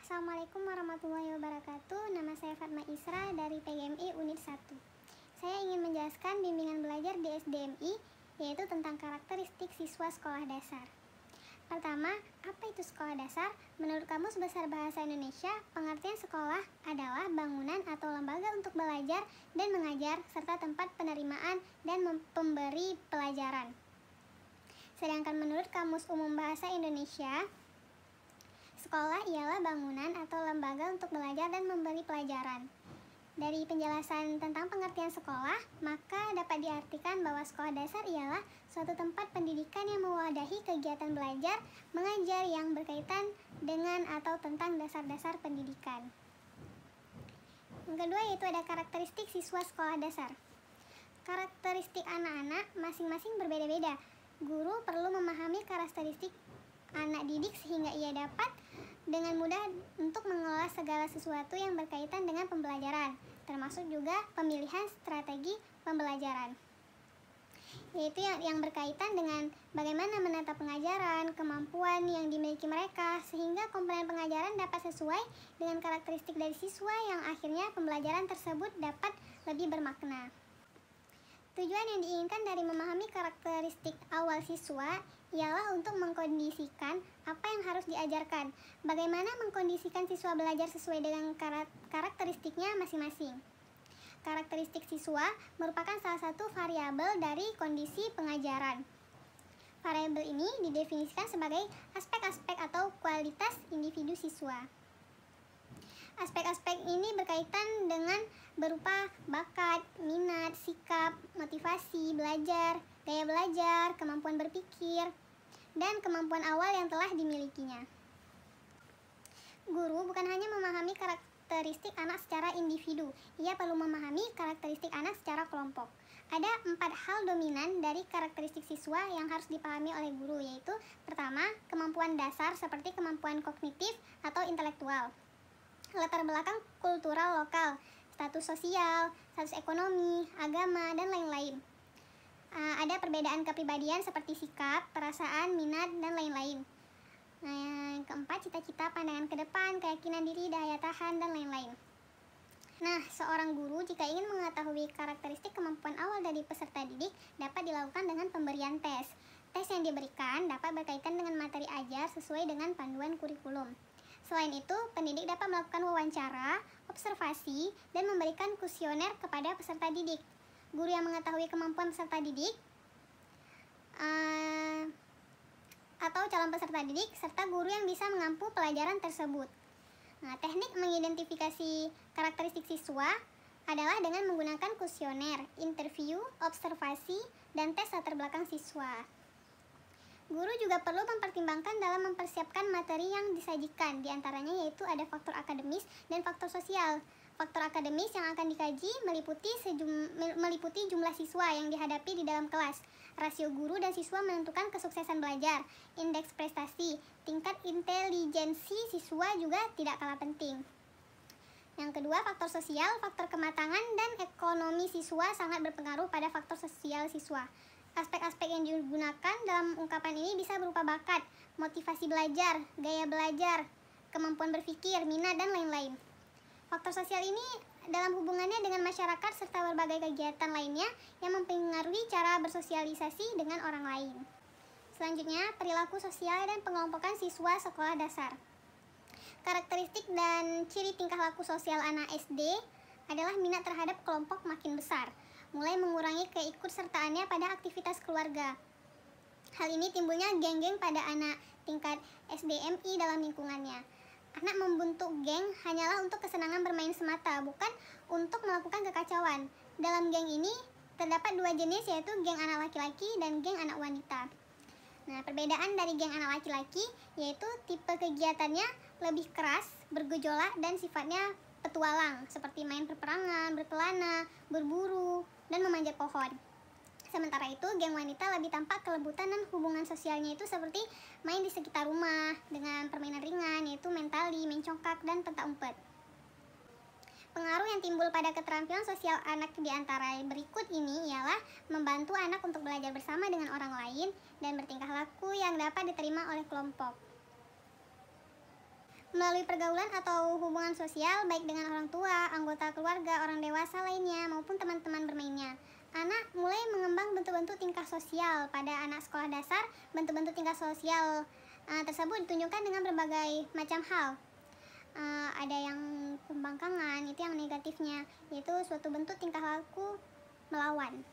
Assalamualaikum warahmatullahi wabarakatuh. Nama saya Fatma Isra dari PGMI Unit 1. Saya ingin menjelaskan bimbingan belajar di SDMI, yaitu tentang karakteristik siswa sekolah dasar. Pertama, apa itu sekolah dasar? Menurut Kamus Besar Bahasa Indonesia, pengertian sekolah adalah bangunan atau lembaga untuk belajar dan mengajar, serta tempat penerimaan dan pemberi pelajaran. Sedangkan menurut Kamus Umum Bahasa Indonesia, sekolah ialah bangunan atau lembaga untuk belajar dan memberi pelajaran. Dari penjelasan tentang pengertian sekolah, maka dapat diartikan bahwa sekolah dasar ialah suatu tempat pendidikan yang mewadahi kegiatan belajar, mengajar yang berkaitan dengan atau tentang dasar-dasar pendidikan. Yang kedua yaitu ada karakteristik siswa sekolah dasar. Karakteristik anak-anak masing-masing berbeda-beda. Guru perlu memahami karakteristik anak didik sehingga ia dapat dengan mudah untuk mengelola segala sesuatu yang berkaitan dengan pembelajaran, termasuk juga pemilihan strategi pembelajaran, yaitu yang berkaitan dengan bagaimana menata pengajaran, kemampuan yang dimiliki mereka, sehingga komponen pengajaran dapat sesuai dengan karakteristik dari siswa yang akhirnya pembelajaran tersebut dapat lebih bermakna. Tujuan yang diinginkan dari memahami karakteristik awal siswa ialah untuk mengkondisikan apa yang harus diajarkan, bagaimana mengkondisikan siswa belajar sesuai dengan karakteristiknya masing-masing. Karakteristik siswa merupakan salah satu variabel dari kondisi pengajaran. Variabel ini didefinisikan sebagai aspek-aspek atau kualitas individu siswa. Aspek-aspek ini berkaitan dengan berupa bakat, minat, sikap, motivasi, belajar, gaya belajar, kemampuan berpikir, dan kemampuan awal yang telah dimilikinya. Guru bukan hanya memahami karakteristik anak secara individu, ia perlu memahami karakteristik anak secara kelompok. Ada 4 hal dominan dari karakteristik siswa yang harus dipahami oleh guru, yaitu pertama, kemampuan dasar seperti kemampuan kognitif atau intelektual. Latar belakang kultural lokal, status sosial, status ekonomi, agama, dan lain-lain. Ada perbedaan kepribadian seperti sikap, perasaan, minat, dan lain-lain. Yang keempat, cita-cita, pandangan ke depan, keyakinan diri, daya tahan, dan lain-lain. Nah, seorang guru jika ingin mengetahui karakteristik kemampuan awal dari peserta didik dapat dilakukan dengan pemberian tes. Tes yang diberikan dapat berkaitan dengan materi ajar sesuai dengan panduan kurikulum. Selain itu, pendidik dapat melakukan wawancara, observasi, dan memberikan kuesioner kepada peserta didik. Guru yang mengetahui kemampuan peserta didik atau calon peserta didik, serta guru yang bisa mengampu pelajaran tersebut. Nah, teknik mengidentifikasi karakteristik siswa adalah dengan menggunakan kuesioner, interview, observasi, dan tes latar belakang siswa. Guru juga perlu mempertimbangkan dalam mempersiapkan materi yang disajikan, diantaranya yaitu ada faktor akademis dan faktor sosial. Faktor akademis yang akan dikaji meliputi jumlah siswa yang dihadapi di dalam kelas, rasio guru dan siswa menentukan kesuksesan belajar, indeks prestasi, tingkat intelijensi siswa juga tidak kalah penting. Yang kedua, faktor sosial, faktor kematangan dan ekonomi siswa sangat berpengaruh pada faktor sosial siswa. Aspek-aspek yang digunakan dalam ungkapan ini bisa berupa bakat, motivasi belajar, gaya belajar, kemampuan berpikir, minat, dan lain-lain. Faktor sosial ini dalam hubungannya dengan masyarakat serta berbagai kegiatan lainnya yang mempengaruhi cara bersosialisasi dengan orang lain. Selanjutnya, perilaku sosial dan pengelompokan siswa sekolah dasar. Karakteristik dan ciri tingkah laku sosial anak SD adalah minat terhadap kelompok makin besar, mulai mengurangi keikutsertaannya pada aktivitas keluarga. Hal ini timbulnya geng-geng pada anak tingkat SDMI dalam lingkungannya. Anak membentuk geng hanyalah untuk kesenangan bermain semata, bukan untuk melakukan kekacauan. Dalam geng ini terdapat 2 jenis, yaitu geng anak laki-laki dan geng anak wanita. Nah, perbedaan dari geng anak laki-laki yaitu tipe kegiatannya lebih keras, bergejolak, dan sifatnya petualang, seperti main peperangan, berkelana, berburu, dan memanjat pohon. Sementara itu, geng wanita lebih tampak kelembutan dan hubungan sosialnya itu seperti main di sekitar rumah dengan permainan ringan, yaitu main tali, main congkak, dan petak umpet. Pengaruh yang timbul pada keterampilan sosial anak di antara berikut ini ialah membantu anak untuk belajar bersama dengan orang lain dan bertingkah laku yang dapat diterima oleh kelompok. Melalui pergaulan atau hubungan sosial, baik dengan orang tua, anggota keluarga, orang dewasa lainnya, maupun teman-teman bermainnya. Anak mulai mengembang bentuk-bentuk tingkah sosial. Pada anak sekolah dasar, bentuk-bentuk tingkah sosial tersebut ditunjukkan dengan berbagai macam hal. Ada yang pembangkangan, itu yang negatifnya, yaitu suatu bentuk tingkah laku melawan.